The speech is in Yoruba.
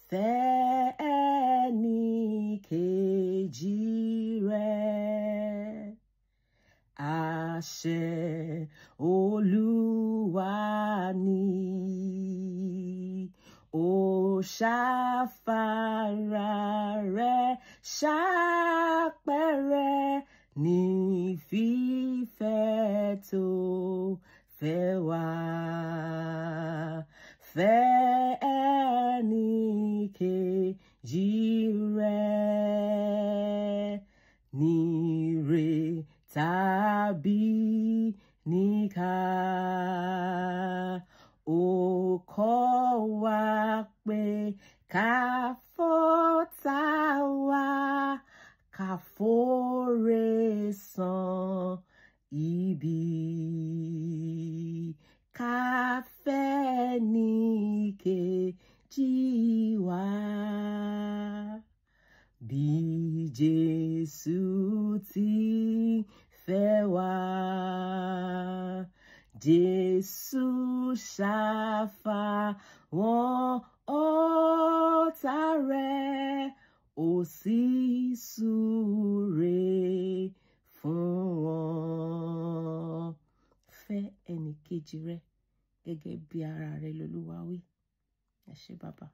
fẹ́ ẹnìkejì rẹ. Àṣẹ Olúwa ni ó ṣàfàrà rẹ̀ ṣàpẹrẹ ní fífẹ́ tó fẹ́ wá. Fẹ́ ẹnìkejì rẹ níre tàbí níkà. Ó kọ́ wa pé ká fọ́tá wa, ká fòrè san ibi. Ká fẹ́ ẹnìkejì wa. Bí Jésù ti fẹ́ wá. Jésù ṣàfàwọ́n ọ̀tá rẹ̀, ó sì súre fún wọn. Fẹ́ ẹnìkejì rẹ gẹ́gẹ́ bí ara rẹ lolúwa wí. Ẹ ṣé bàbá.